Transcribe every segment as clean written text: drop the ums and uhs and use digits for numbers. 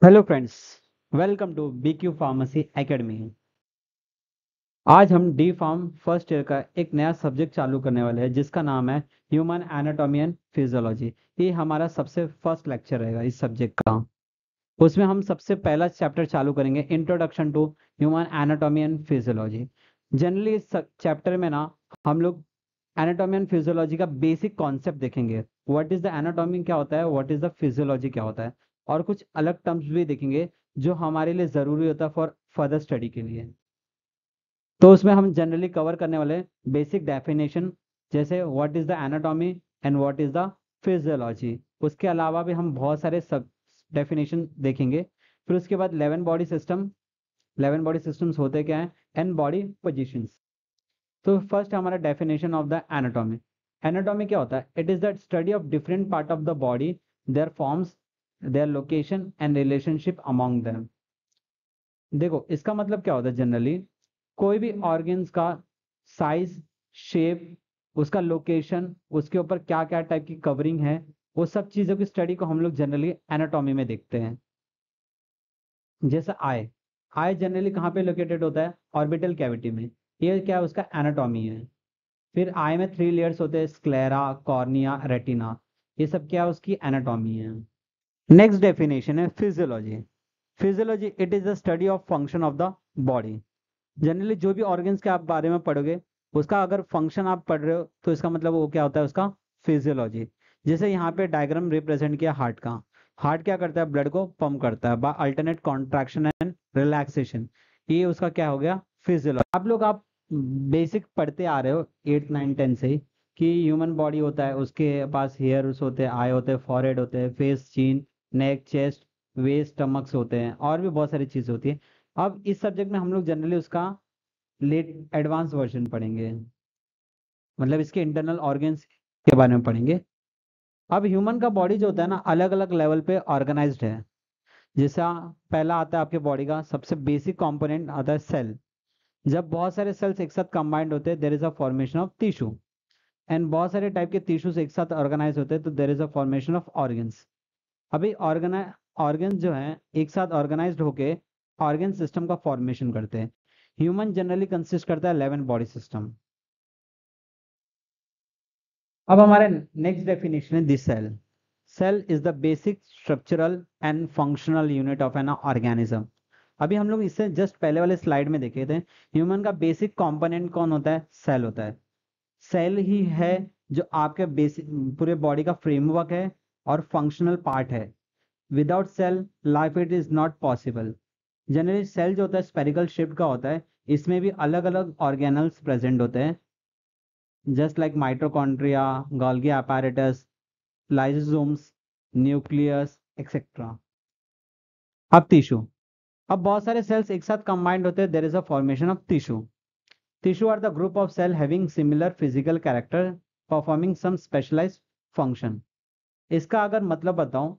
Hello friends, welcome to BQ pharmacy academy. आज हम D pharm first year का एक नया सब्जेक्ट चालू करने वाले हैं जिसका नाम है ह्यूमन एनाटॉमी एंड फिजियोलॉजी। ये हमारा सबसे फर्स्ट लेक्चर रहेगा इस सब्जेक्ट का। उसमें हम सबसे पहला चैप्टर चालू करेंगे, introduction to human anatomy and physiology. Generally इस चैप्टर में ना हम लोग एनाटॉमी एंड फिजियोलॉजी का बेसिक कॉन्सेप्ट देखेंगे। व्हाट इज द एनाटॉमी क्या होता है, व्हाट इज द फिजियोलॉजी क्या होता है, और कुछ अलग टर्म्स भी देखेंगे जो हमारे लिए ज़रूरी होता है फॉर फर्दर स्टडी के लिए। तो उसमें हम जनरली कवर करने वाले बेसिक डेफिनेशन, जैसे what is the anatomy and what is the physiology. उसके अलावा भी हम बहुत सारे सब डेफिनेशन देखेंगे। फिर उसके बाद 11 बॉडी सिस्टम। 11 बॉडी सिस्टम्स होते क्या हैं एंड बॉडी पोजिशंस। तो फर्स्ट हमारा definition of the anatomy. Anatomy क्या होता है? It is the study of different part of the body, their forms, their location and relationship among them. देखो इसका मतलब क्या होता है, जनरली कोई भी ऑर्गन्स का साइज, शेप, उसका लोकेशन, उसके ऊपर क्या क्या टाइप की कवरिंग है, वो सब चीज़ों की स्टडी को हम लोग जनरली एनाटॉमी में देखते हैं। जैसे आई, आई जनरली कहाँ पे लोकेटेड होता है? ऑर्बिटल कैविटी में। ये क्या है? उसका एनाटॉमी है। फिर आई में 3 लेयर्स होते हैं, स्क्लेरा, कॉर्निया, रेटिना। ये सब क्या है? उसकी एनाटॉमी है। नेक्स्ट डेफिनेशन है physiology. Physiology it is the study of function of the body. Generally जो भी ऑर्गन्स के आप बारे में पढ़ोगे, उसका अगर फंक्शन आप पढ़ रहे हो तो इसका मतलब वो क्या होता है? उसका फिजियोलॉजी। जैसे यहाँ पे डायग्राम रिप्रेजेंट किया हार्ट का। हार्ट क्या करता है? ब्लड को पंप करता है by alternate contraction and relaxation. ये उसका क्या हो गया? फिजियोलॉजी। आप बेसिक पढ़ते आ रहे हो 8 9 10 से ही कि ह्यूमन बॉडी होता है, उसके पास हेयर्स होते हैं, आई होते हैं, फॉरहेड होते हैं, फेस, चीन, नेक, चेस्ट, वेस्ट, स्टमक्स होते हैं, और भी बहुत सारी चीजें होती है। अब इस सब्जेक्ट में हम लोग जनरली उसका लेट एडवांस वर्जन पढ़ेंगे, मतलब इसके इंटरनल ऑर्गन्स के बारे में पढ़ेंगे। अब ह्यूमन का बॉडी जो होता है ना, अलग अलग लेवल पे ऑर्गेनाइज्ड है। जैसा पहला आता है आपके बॉडी का सबसे बेसिक कंपोनेंट आता है सेल। जब बहुत सारे सेल्स एक साथ कंबाइंड होते हैं, there is a formation of tissue. And बहुत सारे टाइप के टिश्यूज एक साथ ऑर्गेनाइज होते हैं, तो there is a formation of organs. अभी ऑर्गन्स जो हैं एक साथ ऑर्गेनाइज्ड होके ऑर्गन सिस्टम का फॉर्मेशन करते हैं। ह्यूमन जनरली कंसिस्ट करता है 11 बॉडी सिस्टम। अब हमारे नेक्स्ट डेफिनेशन है this cell. Cell is the basic structural and functional unit of an organism. अभी हम लोग इससे जस्ट पहले वाले स्लाइड में देखे थे, ह्यूमन का बेसिक कंपोनेंट कौन होता है? सेल होता है। सेल ही है जो आपके बेसिक पूरे बॉडी का फ्रेमवर्क है और फंक्शनल पार्ट है। Without cell life it is not possible. Generally cell जो होता है स्पेरिकल शेप का होता है, इसमें भी अलग अलग ऑर्गेनल्स प्रेजेंट होते हैं, just like mitochondria, Golgi apparatus, lysosomes, nucleus, etcetera. अब टिश्यू। अब बहुत सारे सेल्स एक साथ कंबाइंड होते हैं, there is a formation of tissue. Tissue are the group of cell having similar physical character performing some specialized function. इसका अगर मतलब बताऊं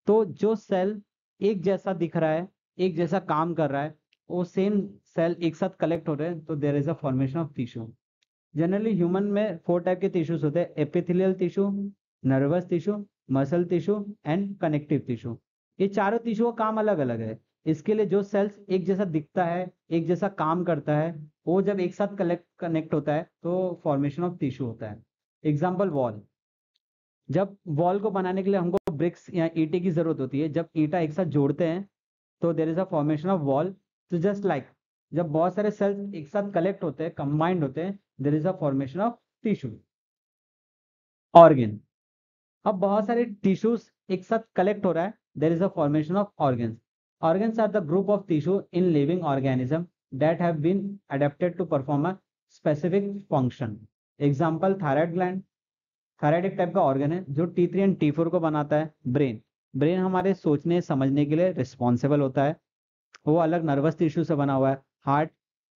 तो जो सेल एक जैसा दिख रहा है, एक जैसा काम कर रहा है, वो सेम सेल एक साथ कलेक्ट हो रहे हैं, तो there is a formation of tissue. Generally human में 4 टाइप के टिश्यूज होते हैं, epithelial tissue, nervous tissue, muscle tissue and connective tissue. ये चारों टिश्यू का काम अलग अलग है। इसके लिए जो सेल्स एक जैसा दिखता है, एक जैसा काम करता है, वो जब एक साथ कनेक्ट होता है तो फॉर्मेशन ऑफ टिश्यू होता है। Example wall. जब वॉल को बनाने के लिए हमको ब्रिक्स या ईंटे की जरूरत होती है, जब ईंटा एक साथ जोड़ते हैं तो देर is a formation of wall. तो जस्ट लाइक जब बहुत सारे सेल्स एक साथ कलेक्ट होते हैं, कंबाइंड होते हैं, देर is a formation of tissue. Organ. अब बहुत सारे टिश्यूज एक साथ कलेक्ट हो रहा है, there is a formation of organs. Organs are the group of tissue in living organism that have been adapted to perform a specific function. Example thyroid gland. Thyroid एक type का organ है जो T3 and T4 को बनाता है। Brain. Brain हमारे सोचने समझने के लिए रिस्पॉन्सिबल होता है, वो अलग नर्वस टिश्यू से बना हुआ है। हार्ट।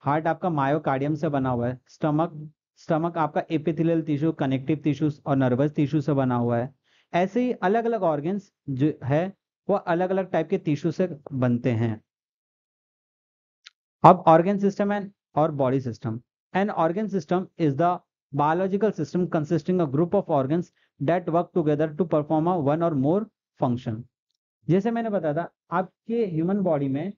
हार्ट आपका मायोकार्डियम से बना हुआ है। स्टमक। स्टमक आपका एपिथेलियल टिश्यू, कनेक्टिव टिश्यूज और नर्वस टिश्यू से बना हुआ है। ऐसे ही अलग अलग ऑर्गन्स जो है वो अलग अलग टाइप के टिश्यू से बनते हैं। अब ऑर्गन सिस्टम एंड और body system. An organ system is the biological system consisting a group of organs that work together to perform a one or more function. जैसे मैंने बताया था, आपके ह्यूमन बॉडी में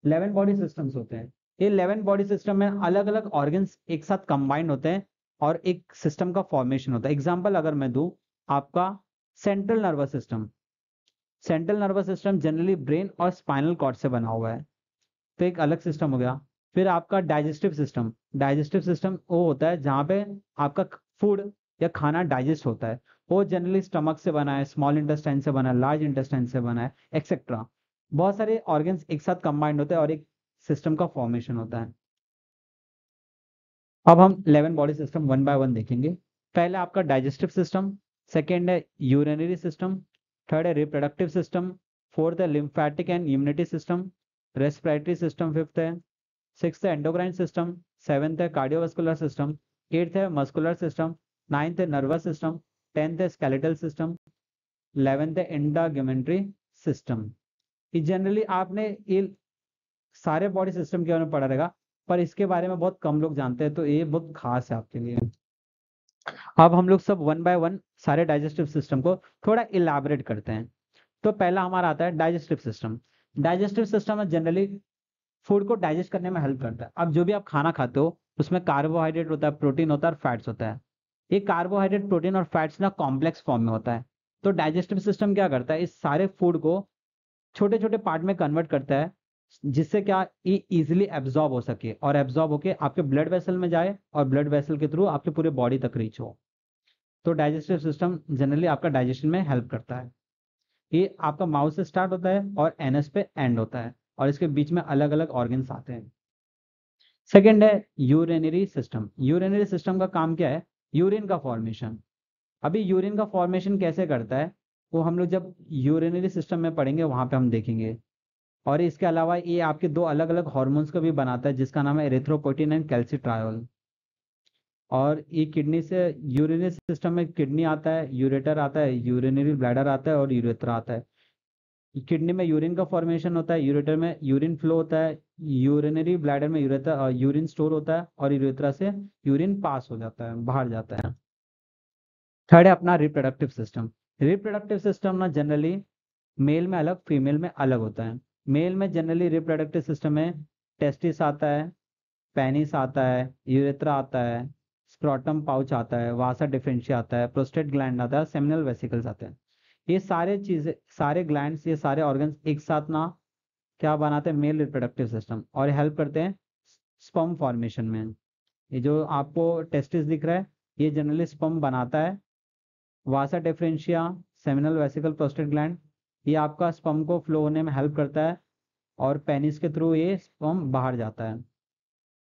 11 बॉडी सिस्टम्स होते हैं। ये 11 बॉडी सिस्टम में अलग अलग ऑर्गन्स एक साथ कंबाइंड होते हैं और एक सिस्टम का फॉर्मेशन होता है। एग्जाम्पल अगर मैं दूं, आपका central nervous system, central nervous system generally brain और स्पाइनल कॉर्ड से बना हुआ है, तो एक अलग सिस्टम हो गया। फिर आपका डाइजेस्टिव सिस्टम, डाइजेस्टिव सिस्टम वो होता है जहाँ पे आपका फूड या खाना डाइजेस्ट होता है। वो जनरली स्टमक से बना है, स्मॉल इंटेस्टाइन से बना है, लार्ज इंटेस्टाइन से बना है, एक्सेट्रा। बहुत सारे ऑर्गन्स एक साथ कंबाइंड होते हैं और एक सिस्टम का फॉर्मेशन होता है। अब हम 11 body system one by one देखेंगे। पहले आपका डाइजेस्टिव सिस्टम, सेकेंड है यूरिनरी सिस्टम, थर्ड है रिप्रोडक्टिव सिस्टम, फोर्थ है lymphatic and immunity system, respiratory system fifth है, सिक्स्थ है एंडोक्राइन सिस्टम, सेवेंथ है कार्डियोवास्कुलर सिस्टम, एट्थ है मस्कुलर सिस्टम, नाइन्थ है नर्वस सिस्टम, टेंथ है स्केलेटल सिस्टम, 11th है इंटाग्यूमेंट्री सिस्टम। ये जनरली आपने ये सारे बॉडी सिस्टम के बारे में पढ़ा रहेगा, पर इसके बारे में बहुत कम लोग जानते हैं, तो ये बहुत खास है आपके लिए। अब हम लोग सब वन बाय वन सारे डाइजेस्टिव सिस्टम को थोड़ा इलाबरेट करते हैं। तो पहला हमारा आता है डाइजेस्टिव सिस्टम। डाइजेस्टिव सिस्टम में जनरली फूड को डाइजेस्ट करने में हेल्प करता है। अब जो भी आप खाना खाते हो उसमें कार्बोहाइड्रेट होता है, प्रोटीन होता है और फैट्स होता है। ये कार्बोहाइड्रेट, प्रोटीन और फैट्स ना कॉम्प्लेक्स फॉर्म में होता है। तो डाइजेस्टिव सिस्टम क्या करता है, इस सारे फूड को छोटे छोटे पार्ट में कन्वर्ट करता है, जिससे क्या ये इजिली एब्जॉर्ब हो सके और एब्जॉर्ब होके आपके ब्लड वेसल में जाए और ब्लड वेसल के थ्रू आपके पूरे बॉडी तक रीच हो। तो डाइजेस्टिव सिस्टम जनरली आपका डाइजेशन में हेल्प करता है। ये आपका माउथ से स्टार्ट होता है और एनएस पे एंड होता है और इसके बीच में अलग अलग ऑर्गन्स आते हैं। सेकेंड है यूरिनरी सिस्टम। यूरिनरी सिस्टम का काम क्या है, यूरिन का फॉर्मेशन। अभी यूरिन का फॉर्मेशन कैसे करता है वो हम लोग जब यूरिनरी सिस्टम में पढ़ेंगे वहां पे हम देखेंगे। और इसके अलावा ये आपके दो अलग अलग हॉर्मोन्स को भी बनाता है, जिसका नाम है एरिथ्रोपोइटिन एंड कैल्सिट्रायोल। और ये किडनी से, यूरिनरी सिस्टम में किडनी आता है, यूरेटर आता है, यूरिनरी ब्लैडर आता है और यूरेथ्रा आता है। किडनी में यूरिन का फॉर्मेशन होता है, यूरेटर में यूरिन फ्लो होता है, यूरिनरी ब्लैडर में यूरेथ्रा यूरिन स्टोर होता है और यूरेथ्रा से यूरिन पास हो जाता है, बाहर जाता है। थर्ड है अपना रिप्रोडक्टिव सिस्टम। रिप्रोडक्टिव सिस्टम ना जनरली मेल में अलग, फीमेल में अलग होता है। मेल में जनरली रिप्रोडक्टिव सिस्टम में टेस्टिस आता है, पेनिस आता है, यूरेथ्रा आता है, स्क्रोटम पाउच आता है, वासा डिफरेंशिया आता है, प्रोस्टेट ग्लैंड आता है, सेमिनल वेसिकल्स आते हैं। ये सारे चीजें, सारे ग्लैंड्स, ये सारे ऑर्गन्स एक साथ ना क्या बनाते हैं, मेल रिप्रोडक्टिव सिस्टम, और हेल्प करते हैं स्पर्म फॉर्मेशन में। ये जो आपको टेस्टिस दिख रहा है ये जनरली स्पर्म बनाता है। Vasa deferentia, seminal vesicle, prostate gland, ये आपका स्पर्म को फ्लो होने में हेल्प करता है और पेनिस के थ्रू ये स्पर्म बाहर जाता है।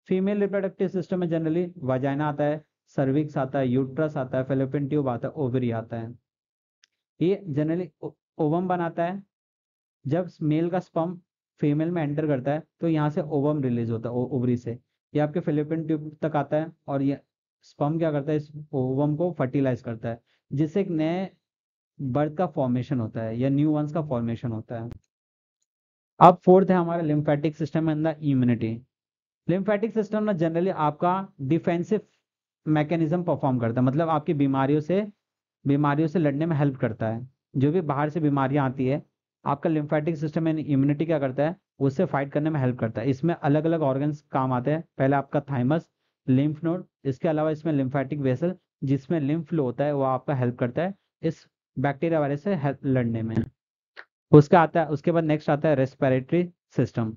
फीमेल रिप्रोडक्टिव सिस्टम में जनरली वाजाइना आता है, सर्विक्स आता है, यूट्रस आता है, फेलोपियन ट्यूब आता है, ओवरी आता है। ये जनरली ओवम बनाता है। जब मेल का स्पर्म फीमेल में एंटर करता है तो यहाँ से ओवम रिलीज होता है, ओवरी से ये आपके फेलोपियन ट्यूब तक आता है और ये स्पर्म क्या करता है, इस ओवम को फर्टिलाइज करता है, जिससे एक नए बर्थ का फॉर्मेशन होता है या न्यू वंस का फॉर्मेशन होता है। अब फोर्थ है हमारा lymphatic system and the immunity. Lymphatic system ना जनरली आपका डिफेंसिव मैकेनिज्म परफॉर्म करता है, मतलब आपकी बीमारियों से लड़ने में हेल्प करता है। जो भी बाहर से बीमारियां आती है, आपका लिम्फेटिक सिस्टम यानी इम्यूनिटी क्या करता है, उससे फाइट करने में हेल्प करता है। इसमें अलग अलग ऑर्गन्स काम आते हैं। पहले आपका थाइमस, लिम्फ नोड, इसके अलावा इसमें लिम्फेटिक वेसल जिसमें लिम्फ फ्लो होता है वो आपका हेल्प करता है इस बैक्टीरिया वायरस से लड़ने में। उसके बाद नेक्स्ट आता है रेस्पिरेटरी सिस्टम।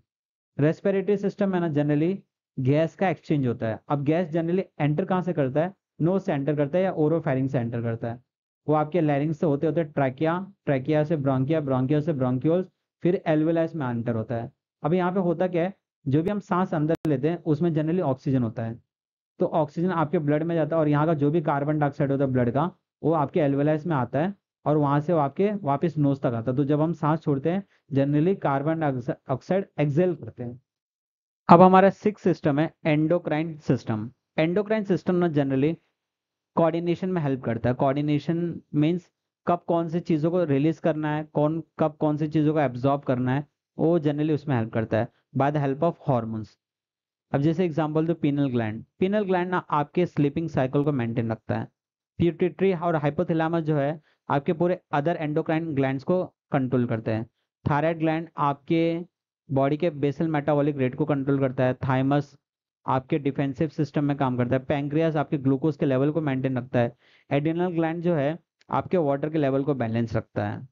रेस्पिरेटरी सिस्टम में ना जनरली गैस का एक्सचेंज होता है। अब गैस जनरली एंटर कहाँ से करता है, नोज से एंटर करता है या ओरोफेरिंग से एंटर करता है। वो आपके लैरिंग्स से होते होते ट्रैकिया, ट्रैकिया से ब्रोंकिया, ब्रोंकिया से ब्रोंक्यूल्स, फिर एल्वेलाइस में एंटर होता है। अब यहाँ पे होता क्या है, जो भी हम सांस अंदर लेते हैं उसमें जनरली ऑक्सीजन होता है। तो ऑक्सीजन आपके ब्लड में जाता है और यहाँ का जो भी कार्बन डाइऑक्साइड होता है ब्लड का, वो आपके एल्वेलाइस में आता है और वहां से वो आपके वापस नोज तक आता है। तो जब हम सांस छोड़ते हैं जनरली कार्बन डाइऑक्साइड एक्सेल करते हैं। अब हमारा सिक्स सिस्टम है एंडोक्राइन सिस्टम। एंडोक्राइन सिस्टम ना जनरली कोऑर्डिनेशन में हेल्प करता है। कोऑर्डिनेशन मीन्स कब कौन सी चीज़ों को रिलीज करना है, कब कौन सी चीज़ों को एब्जॉर्ब करना है, वो जनरली उसमें हेल्प करता है by the help of hormones. अब जैसे एग्जांपल दो, पीनल ग्लैंड। पीनल ग्लैंड ना आपके स्लीपिंग साइकिल को मेंटेन रखता है। पिट्यूटरी और हाइपोथैलेमस जो है आपके पूरे अदर एंडोक्राइन ग्लैंड्स को कंट्रोल करते हैं। थायराइड ग्लैंड आपके बॉडी के बेसल मेटाबॉलिक रेट को कंट्रोल करता है। थाइमस आपके डिफेंसिव सिस्टम में काम करता है। पैंक्रियास आपके ग्लूकोज के लेवल को मेंटेन रखता है। एड्रिनल ग्लैंड जो है आपके वाटर के लेवल को बैलेंस रखता है।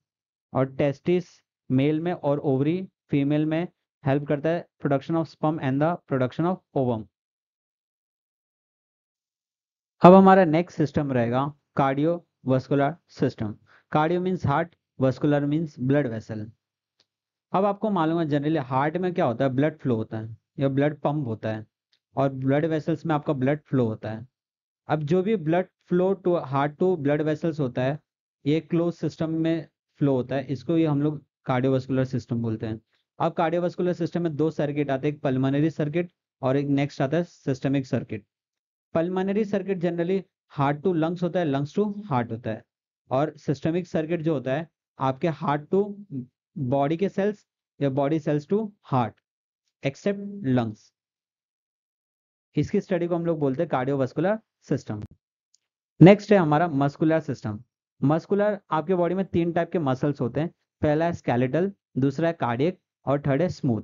और टेस्टिस मेल में और ओवरी फीमेल में हेल्प करता है production of sperm and the production of ovum. अब हमारा नेक्स्ट सिस्टम रहेगा cardiovascular system. Cardio means heart, vascular means blood vessel. अब आपको मालूम है जनरली हार्ट में क्या होता है, ब्लड फ्लो होता है या ब्लड पंप होता है, और ब्लड वेसल्स में आपका ब्लड फ्लो होता है। अब जो भी blood flow to heart to blood vessels होता है, ये क्लोज सिस्टम में फ्लो होता है, इसको ही हम लोग कार्डियोवास्कुलर सिस्टम बोलते हैं। अब कार्डियोवास्कुलर सिस्टम में दो सर्किट आते हैं, एक पल्मोनरी सर्किट और एक नेक्स्ट आता है systemic circuit. Pulmonary circuit generally heart to lungs होता है, लंग्स टू हार्ट होता है। और सिस्टमिक सर्किट जो होता है आपके हार्ट टू बॉडी के सेल्स या body cells to heart except lungs. इसकी स्टडी को हम लोग बोलते हैं कार्डियोवास्कुलर सिस्टम। नेक्स्ट है हमारा मस्कुलर सिस्टम। मस्कुलर आपके बॉडी में तीन टाइप के मसल्स होते हैं। पहला है स्केलेटल, दूसरा है कार्डियक और थर्ड है स्मूथ।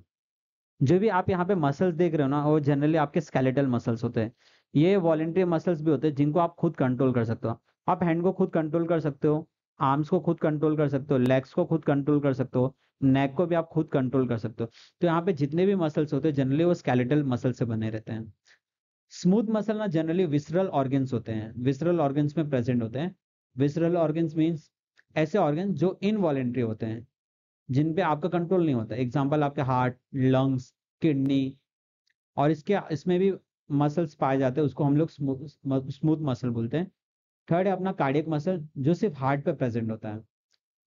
जो भी आप यहाँ पे मसल्स देख रहे हो ना, वो जनरली आपके स्केलेटल मसल्स होते हैं। ये वॉलेंट्री मसल्स भी होते हैं जिनको आप खुद कंट्रोल कर सकते हो। आप हैंड को खुद कंट्रोल कर सकते हो, आर्म्स को खुद कंट्रोल कर सकते हो, लेग्स को खुद कंट्रोल कर सकते हो, नेक को भी आप खुद कंट्रोल कर सकते हो। तो यहाँ पे जितने भी मसल्स होते हैं जनरली वो स्केलेटल मसल से बने रहते हैं। स्मूथ मसल ना जनरली विसरल ऑर्गन्स होते हैं, विसरल ऑर्गन्स में प्रेजेंट होते हैं। विसरल ऑर्गन्स मीन्स ऐसे ऑर्गन जो इनवॉलेंट्री होते हैं, जिन पे आपका कंट्रोल नहीं होता। एग्जाम्पल आपके हार्ट, लंग्स, किडनी, और इसके इसमें भी मसल्स पाए जाते हैं, उसको हम लोग स्मूथ मसल बोलते हैं। थर्ड है अपना कार्डियक मसल जो सिर्फ हार्ट पे प्रेजेंट होता है,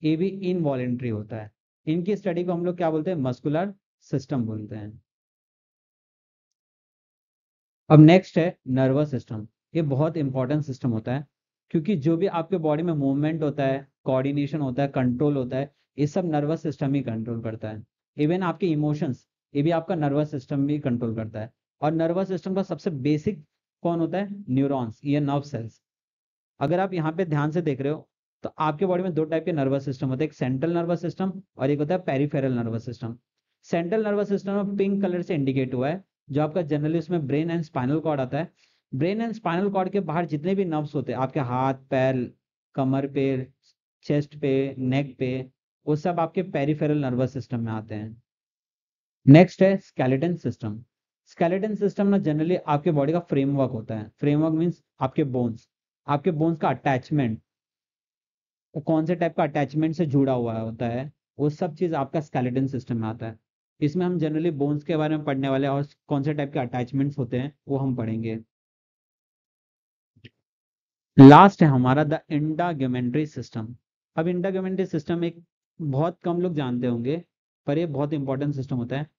ये भी इनवॉलेंट्री होता है। इनकी स्टडी को हम लोग क्या बोलते हैं, मस्कुलर सिस्टम बोलते हैं। अब नेक्स्ट है नर्वस सिस्टम। ये बहुत इंपॉर्टेंट सिस्टम होता है, क्योंकि जो भी आपके बॉडी में मूवमेंट होता है, कोऑर्डिनेशन होता है, कंट्रोल होता है, ये सब नर्वस सिस्टम ही कंट्रोल करता है। इवन आपके इमोशंस, ये भी आपका नर्वस सिस्टम भी कंट्रोल करता है। और नर्वस सिस्टम का सबसे बेसिक कौन होता है, न्यूरॉन्स, ये नर्व सेल्स। अगर आप यहाँ पे ध्यान से देख रहे हो तो आपके बॉडी में दो टाइप के नर्वस सिस्टम होते हैं, एक सेंट्रल नर्वस सिस्टम और एक होता है peripheral nervous system. Central nervous system में पिंक कलर से इंडिकेट हुआ है, जो आपका जनरली उसमें ब्रेन एंड स्पाइनल कॉर्ड आता है। ब्रेन एंड स्पाइनल कॉर्ड के बाहर जितने भी नर्व्स होते हैं आपके हाथ पैर, कमर पे, चेस्ट पे, नेक पे, वो सब आपके पेरिफेरल नर्वस सिस्टम में आते हैं। नेक्स्ट है स्केलेटन सिस्टम। स्केलेटन सिस्टम ना जनरली आपके बॉडी का फ्रेमवर्क होता है। फ्रेमवर्क मीन्स आपके बोन्स, आपके बोन्स का अटैचमेंट, वो कौन से टाइप का अटैचमेंट से जुड़ा हुआ होता है, वो सब चीज आपका स्केलेटन सिस्टम में आता है। इसमें हम जनरली बोन्स के बारे में पढ़ने वाले हैं और कौन से टाइप के अटैचमेंट्स होते हैं वो हम पढ़ेंगे। लास्ट है हमारा द इंडाग्यूमेंट्री सिस्टम। अब इंडाग्यूमेंट्री सिस्टम एक बहुत कम लोग जानते होंगे, पर ये बहुत इंपॉर्टेंट सिस्टम होता है।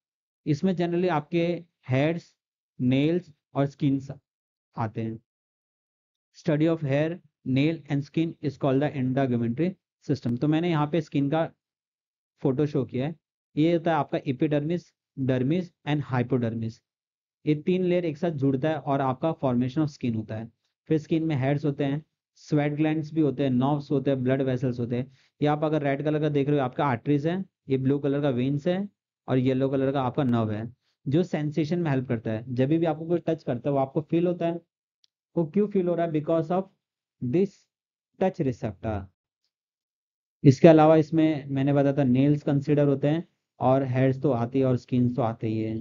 इसमें जनरली आपके हेयर्स, नेल्स और स्किन आते हैं। Study of hair, nail and skin is called the integumentary system. तो मैंने यहाँ पे स्किन का फोटो शो किया है। ये होता है आपका एपिडर्मिस, डर्मिस एंड हाइपोडर्मिस। ये तीन लेयर एक साथ जुड़ता है और आपका फॉर्मेशन ऑफ स्किन होता है। फिर स्किन में हेयर्स होते हैं, स्वेट ग्लैंड्स भी होते हैं, नर्व्स होते हैं, ब्लड वेसल्स होते हैं। ये आप अगर रेड कलर का देख रहे हो आपका आर्टरीज है, ये ब्लू कलर का वेन्स है, और येलो कलर का आपका नर्व है, जो सेंसेशन में हेल्प करता है। जब भी आपको कोई टच करता है वो आपको फील होता है। वो क्यों फील हो रहा है, because of this touch receptor. इसके अलावा इसमें मैंने बताया था नेल्स कंसिडर होते हैं, और हेयर्स तो आती है और स्किन तो आते ही है।